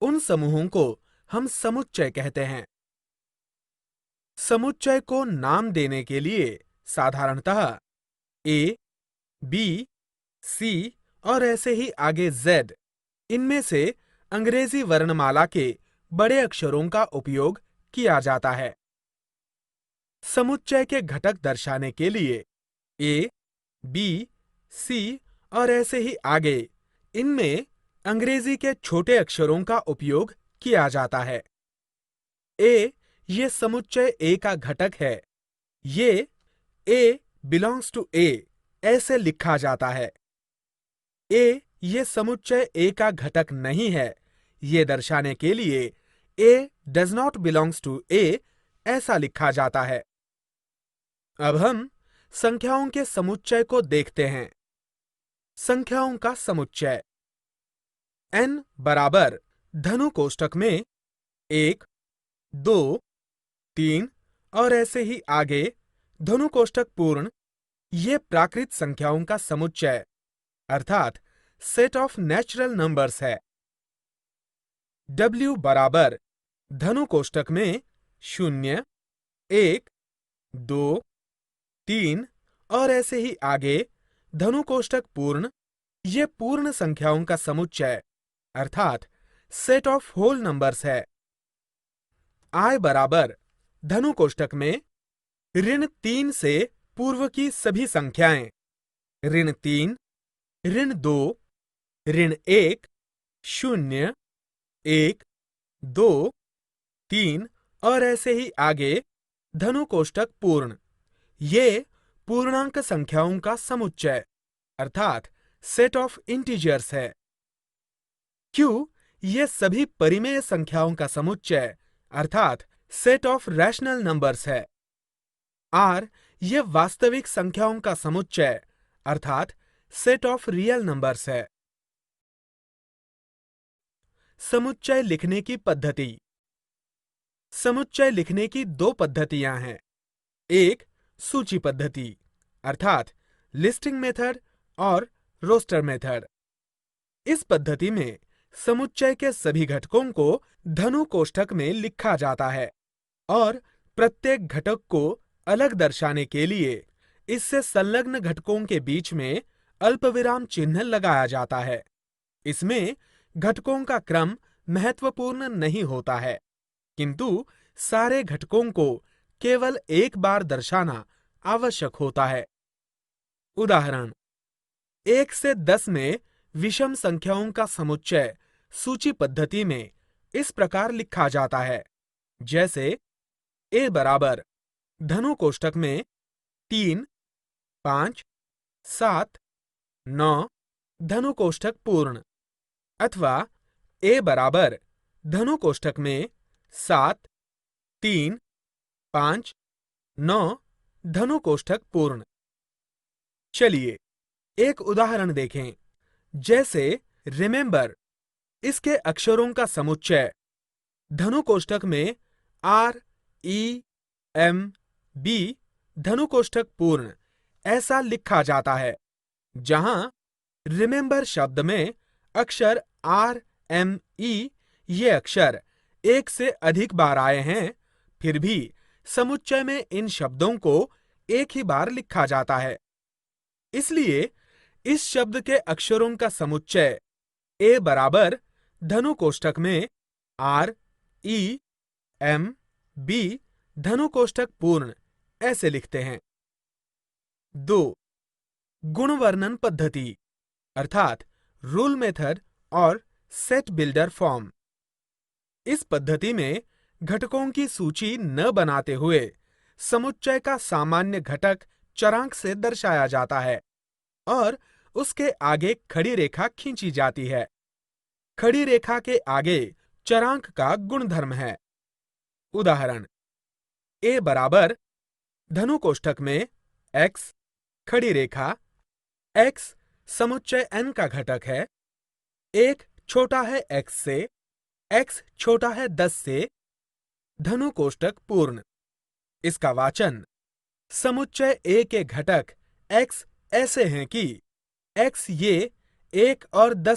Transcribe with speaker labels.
Speaker 1: उन समूहों को हम समुच्चय कहते हैं। समुच्चय को नाम देने के लिए साधारणतः ए, बी, सी और ऐसे ही आगे जेड, इनमें से अंग्रेजी वर्णमाला के बड़े अक्षरों का उपयोग किया जाता है। समुच्चय के घटक दर्शाने के लिए ए, बी, सी और ऐसे ही आगे, इनमें अंग्रेजी के छोटे अक्षरों का उपयोग किया जाता है। ए ये समुच्चय ए का घटक है। ये ए बिलोंग्स टू ए ऐसे लिखा जाता है। ए ये समुच्चय ए का घटक नहीं है, ये दर्शाने के लिए ए डज नॉट बिलोंग्स टू ए ऐसा लिखा जाता है। अब हम संख्याओं के समुच्चय को देखते हैं। संख्याओं का समुच्चय n बराबर धनु कोष्ठक में 1, 2, 3 और ऐसे ही आगे धनु कोष्ठक पूर्ण, ये प्राकृत संख्याओं का समुच्चय अर्थात सेट ऑफ नेचुरल नंबर्स है। w बराबर धनु कोष्ठक में 0, 1, 2, 3 और ऐसे ही आगे धनु कोष्ठक पूर्ण, ये पूर्ण संख्याओं का समुच्चय अर्थात सेट ऑफ होल नंबर्स है। i बराबर धनु कोष्ठक में -3 से पूर्व की सभी संख्याएं, -3, -2, -1, 0, 1, 2, 3 और ऐसे ही आगे धनु कोष्ठक पूर्ण, ये पूर्णांक संख्याओं का समुच्चय अर्थात सेट ऑफ इंटीजर्स है। q ये सभी परिमेय संख्याओं का समुच्चय अर्थात सेट ऑफ रैशनल नंबर्स है। r ये वास्तविक संख्याओं का समुच्चय अर्थात सेट ऑफ रियल नंबर्स है। समुच्चय लिखने की पद्धति। समुच्चय लिखने की दो पद्धतियां हैं। एक सूची पद्धति अर्थात लिस्टिंग मेथड और रोस्टर मेथड। इस पद्धति में समुच्चय के सभी घटकों को धनु कोष्ठक में लिखा जाता है और प्रत्येक घटक को अलग दर्शाने के लिए इससे संलग्न घटकों के बीच में अल्पविराम चिन्ह लगाया जाता है। इसमें घटकों का क्रम महत्वपूर्ण नहीं होता है, किंतु सारे घटकों को केवल एक बार दर्शाना आवश्यक होता है। उदाहरण 1 से 10 में विषम संख्याओं का समुच्चय सूची पद्धति में इस प्रकार लिखा जाता है, जैसे a बराबर धनु कोष्ठक में 3, 5, 7, 9 धनु कोष्ठक पूर्ण, अथवा a बराबर धनु कोष्ठक में 7, 3, 5, 9 धनु कोष्ठक पूर्ण। चलिए एक उदाहरण देखें, जैसे रिमेंबर, इसके अक्षरों का समुच्चय धनु कोष्ठक में R, E, M, B धनु कोष्ठक पूर्ण ऐसा लिखा जाता है। जहां रिमेंबर शब्द में अक्षर R, M, E ये अक्षर एक से अधिक बार आए हैं, फिर भी समुच्चय में इन शब्दों को एक ही बार लिखा जाता है। इसलिए इस शब्द के अक्षरों का समुच्चय a बराबर धनु कोष्ठक में R, E, M, B धनु कोष्ठक पूर्ण ऐसे लिखते हैं। 2. गुणवर्णन पद्धति अर्थात रूल मेथड और सेट बिल्डर फॉर्म। इस पद्धति में घटकों की सूची न बनाते हुए समुच्चय का सामान्य घटक चरांक से दर्शाया जाता है और उसके आगे खड़ी रेखा खींची जाती है। खड़ी रेखा के आगे चरांक का गुणधर्म है। उदाहरण a बराबर धनु कोष्ठक में x खड़ी रेखा, x समुच्चय n का घटक है, 1 छोटा है x से, x छोटा है 10 से, धनु कोष्ठक पूर्ण। इसका वाचन समुच्चय a के घटक x ऐसे हैं कि x ये 1 और 10